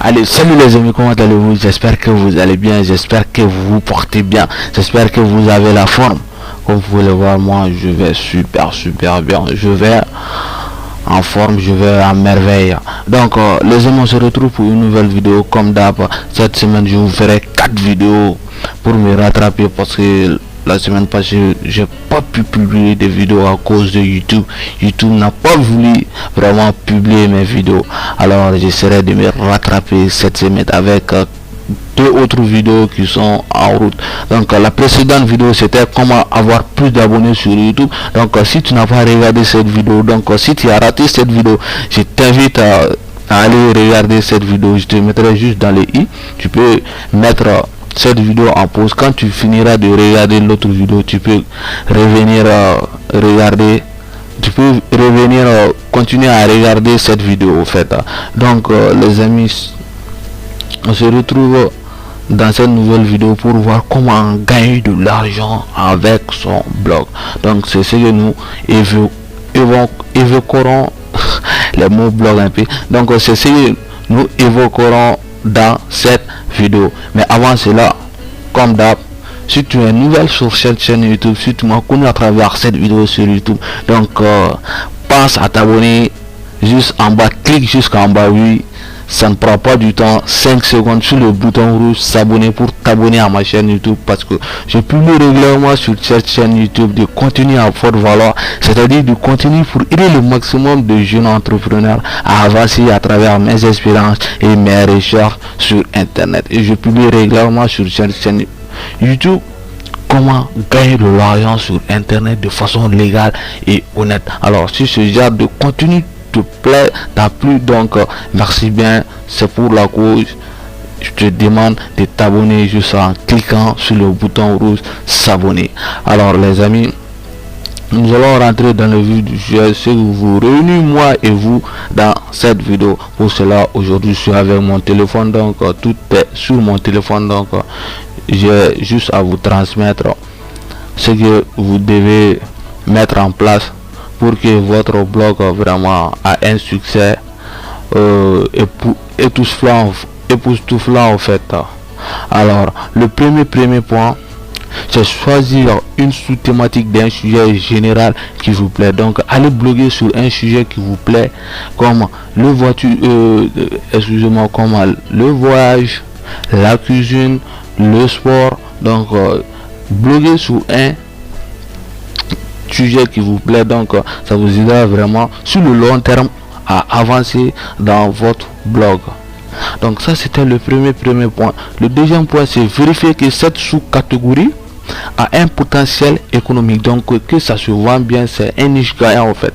Allez, salut les amis, comment allez-vous? J'espère que vous allez bien, j'espère que vous vous portez bien, j'espère que vous avez la forme. Comme vous pouvez le voir, moi je vais super bien, je vais en forme, je vais à merveille. Donc les amis, on se retrouve pour une nouvelle vidéo comme d'hab. Cette semaine je vous ferai 4 vidéos pour me rattraper parce que la semaine passée j'ai pas pu publier des vidéos à cause de YouTube. YouTube n'a pas voulu vraiment publier mes vidéos, alors j'essaierai de me rattraper cette semaine avec 2 autres vidéos qui sont en route. Donc la précédente vidéo c'était comment avoir plus d'abonnés sur YouTube. Donc si tu n'as pas regardé cette vidéo, donc si tu as raté cette vidéo, je t'invite à aller regarder cette vidéo. Je te mettrai juste dans les i. Tu peux mettre cette vidéo en pause. Quand tu finiras de regarder l'autre vidéo, tu peux revenir regarder, tu peux revenir continuer à regarder cette vidéo en fait. Donc les amis, on se retrouve dans cette nouvelle vidéo pour voir comment gagner de l'argent avec son blog. Donc c'est ce que nous évoquerons les mots blog un peu. Donc c'est ce que nous évoquerons dans cette vidéo. Mais avant cela, comme d'hab, si tu es nouvelle sur cette chaîne YouTube, si tu m'as connu à travers cette vidéo sur YouTube, donc pense à t'abonner juste en bas, clique jusqu'en bas, oui, ça ne prend pas du temps, 5 secondes sur le bouton rouge s'abonner pour t'abonner à ma chaîne YouTube, parce que je publie régulièrement sur cette chaîne YouTube de contenu à forte valeur, c'est-à-dire du contenu pour aider le maximum de jeunes entrepreneurs à avancer à travers mes expériences et mes recherches sur internet. Et je publie régulièrement sur cette chaîne YouTube comment gagner de l'argent sur internet de façon légale et honnête. Alors si ce genre de contenu te plaît, t'a plu, donc merci bien, c'est pour la cause. Je te demande de t'abonner juste en cliquant sur le bouton rouge s'abonner. Alors les amis, nous allons rentrer dans le vif du sujet, c'est que vous réunissez moi et vous dans cette vidéo. Pour cela, aujourd'hui je suis avec mon téléphone, donc tout est sur mon téléphone, donc j'ai juste à vous transmettre ce que vous devez mettre en place pour que votre blog vraiment a un succès époustouflant en fait. Alors le premier point, c'est choisir une sous-thématique d'un sujet général qui vous plaît. Donc allez bloguer sur un sujet qui vous plaît, comme le comme le voyage, la cuisine, le sport. Donc bloguer sur un sujet qui vous plaît, donc ça vous aidera vraiment sur le long terme à avancer dans votre blog. Donc ça c'était le premier point. Le deuxième point, c'est vérifier que cette sous-catégorie a un potentiel économique, donc que ça se vend bien, c'est un niche gagnant en fait.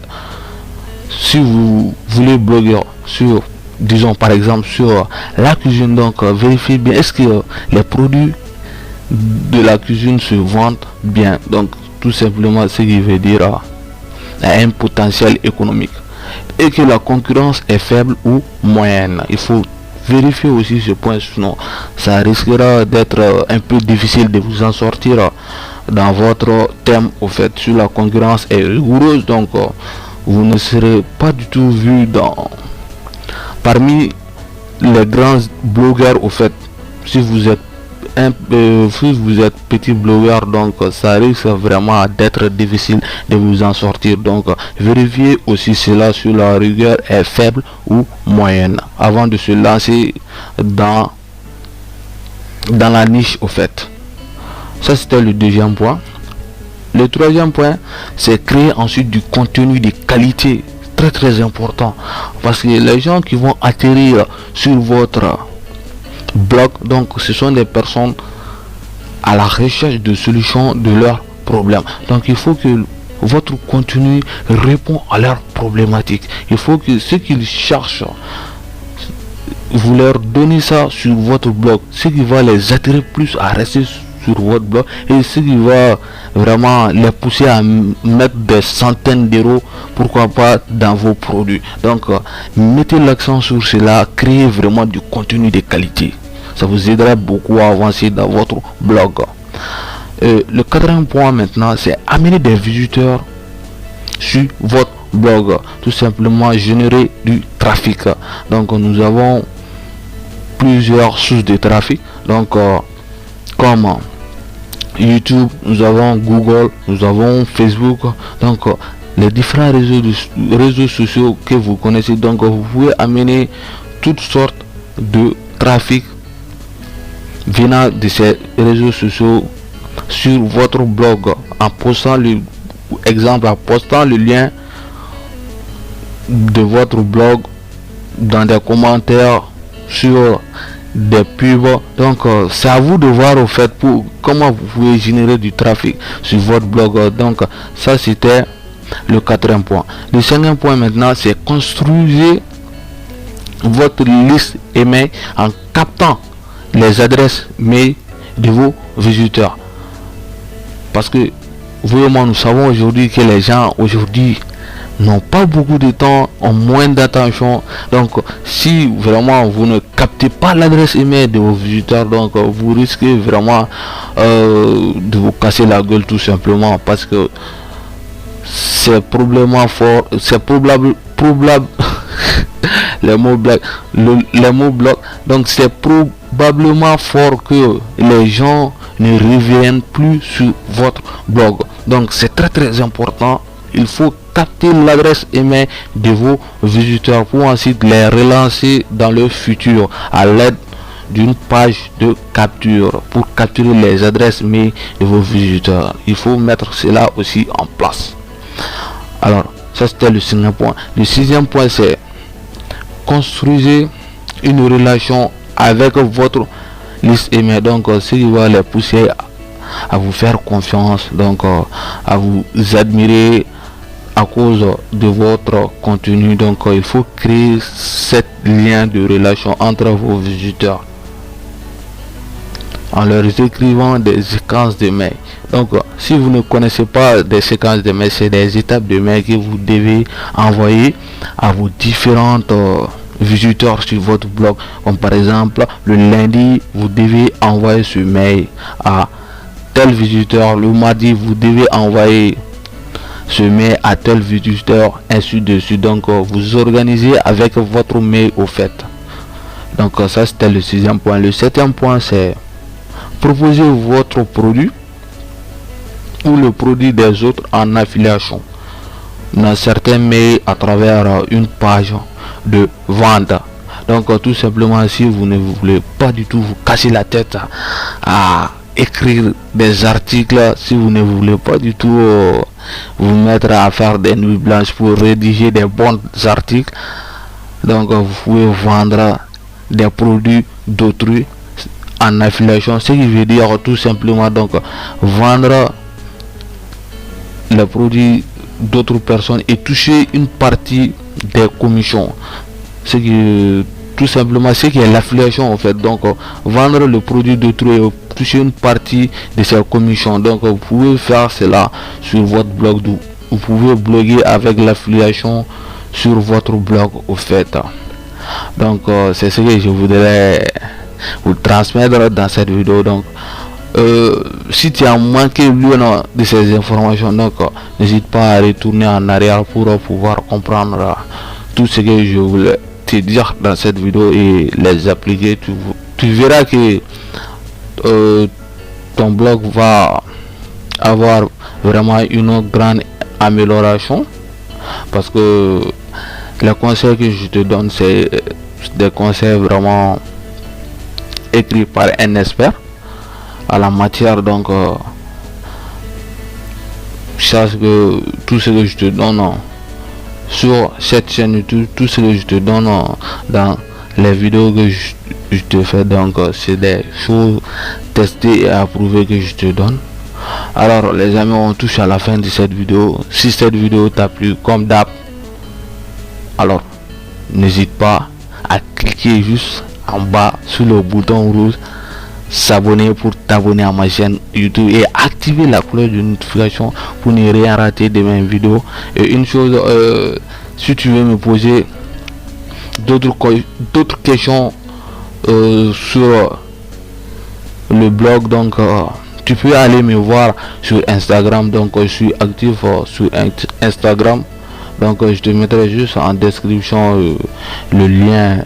Si vous voulez bloguer sur, disons par exemple sur la cuisine, donc vérifiez bien est-ce que les produits de la cuisine se vendent bien. Donc tout simplement ce qui veut dire un potentiel économique et que la concurrence est faible ou moyenne. Il faut vérifier aussi ce point, sinon ça risquera d'être un peu difficile de vous en sortir dans votre thème au fait. Si la concurrence est rigoureuse, donc vous ne serez pas du tout vu parmi les grands blogueurs au fait. Si vous êtes petit blogueur, donc ça risque vraiment d'être difficile de vous en sortir. Donc vérifiez aussi cela, sur la rigueur est faible ou moyenne avant de se lancer dans la niche au fait. Ça c'était le deuxième point. Le troisième point, c'est créer ensuite du contenu de qualité, très important, parce que les gens qui vont atterrir sur votre blog, donc ce sont des personnes à la recherche de solutions de leurs problèmes. Donc il faut que votre contenu répond à leurs problématiques. Il faut que ce qu'ils cherchent, vous leur donnez ça sur votre blog, ce qui va les attirer plus à rester sur votre blog et ce qui va vraiment les pousser à mettre des centaines d'euros, pourquoi pas, dans vos produits. Donc mettez l'accent sur cela, créez vraiment du contenu de qualité, ça vous aidera beaucoup à avancer dans votre blog. Le quatrième point maintenant, c'est amener des visiteurs sur votre blog, tout simplement générer du trafic. Donc nous avons plusieurs sources de trafic, donc comme YouTube, nous avons Google, nous avons Facebook, donc les différents réseaux sociaux que vous connaissez. Donc vous pouvez amener toutes sortes de trafic venant de ces réseaux sociaux sur votre blog en postant en postant le lien de votre blog dans des commentaires, sur des pubs. Donc c'est à vous de voir au fait pour comment vous pouvez générer du trafic sur votre blog. Donc ça c'était le quatrième point. Le cinquième point maintenant, c'est construire votre liste email en captant les adresses mail de vos visiteurs, parce que vous et moi nous savons aujourd'hui que les gens aujourd'hui n'ont pas beaucoup de temps, ont moins d'attention. Donc si vraiment vous ne captez pas l'adresse email de vos visiteurs, donc vous risquez vraiment de vous casser la gueule, tout simplement, parce que c'est probablement fort, c'est probable les mots bloquent, donc c'est probablement fort que les gens ne reviennent plus sur votre blog. Donc c'est très important, il faut capter l'adresse email de vos visiteurs pour ensuite les relancer dans le futur à l'aide d'une page de capture pour capturer les adresses mail de vos visiteurs. Il faut mettre cela aussi en place. Alors ça c'était le cinquième point. Le sixième point, c'est construisez une relation avec votre liste email. Donc ce qui va les pousser à vous faire confiance, donc à vous admirer à cause de votre contenu. Donc il faut créer cet lien de relation entre vos visiteurs en leur écrivant des séquences de mails. Donc si vous ne connaissez pas des séquences de mails, c'est des étapes de mails que vous devez envoyer à vos différentes visiteurs sur votre blog. Comme par exemple, le lundi vous devez envoyer ce mail à tel visiteur, le mardi vous devez envoyer ce mail à tel visiteur, ainsi de suite. Donc vous organisez avec votre mail au fait. Donc ça c'était le sixième point. Le septième point, c'est proposer votre produit ou le produit des autres en affiliation dans certains mails à travers une page de vente. Donc tout simplement, si vous ne voulez pas du tout vous casser la tête à écrire des articles, si vous ne voulez pas du tout vous mettre à faire des nuits blanches pour rédiger des bons articles, donc vous pouvez vendre des produits d'autrui en affiliation, ce qui veut dire tout simplement donc vendre les produits d'autres personnes et toucher une partie des commissions, ce qui tout simplement ce qui est l'affiliation en fait. Donc vendre le produit d'autrui et toucher une partie de ces commissions. Donc vous pouvez faire cela sur votre blog, vous pouvez bloguer avec l'affiliation sur votre blog au fait. Donc c'est ce que je voudrais vous transmettre dans cette vidéo. Donc si tu as manqué l'une de ces informations, donc n'hésite pas à retourner en arrière pour pouvoir comprendre tout ce que je voulais te dire dans cette vidéo et les appliquer. Tu verras que ton blog va avoir vraiment une grande amélioration, parce que les conseils que je te donne, c'est des conseils vraiment écrits par un expert à la matière. Donc sache que tout ce que je te donne sur cette chaîne YouTube, tout ce que je te donne dans les vidéos que je te fais, donc c'est des choses testées et approuvées que je te donne. Alors les amis, on touche à la fin de cette vidéo. Si cette vidéo t'a plu, comme d'hab, alors n'hésite pas à cliquer juste en bas sur le bouton rouge s'abonner pour t'abonner à ma chaîne YouTube et activer la cloche de notification pour ne rien rater de mes vidéos. Et une chose, si tu veux me poser d'autres questions sur le blog, donc tu peux aller me voir sur Instagram. Donc je suis actif sur Instagram. Donc je te mettrai juste en description le lien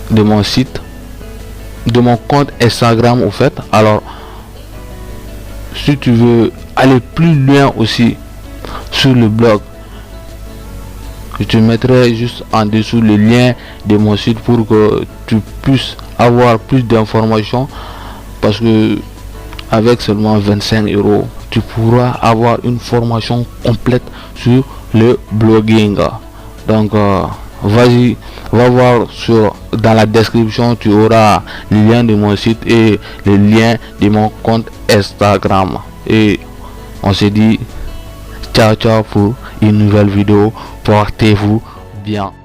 de mon site, de mon compte Instagram au fait. Alors si tu veux aller plus loin aussi sur le blog, je te mettrai juste en dessous le lien de mon site pour que tu puisses avoir plus d'informations, parce que avec seulement 25 €, tu pourras avoir une formation complète sur le blogging. Donc vas-y, va voir dans la description, tu auras le lien de mon site et le lien de mon compte Instagram. Et on se dit ciao ciao pour une nouvelle vidéo. Portez-vous bien.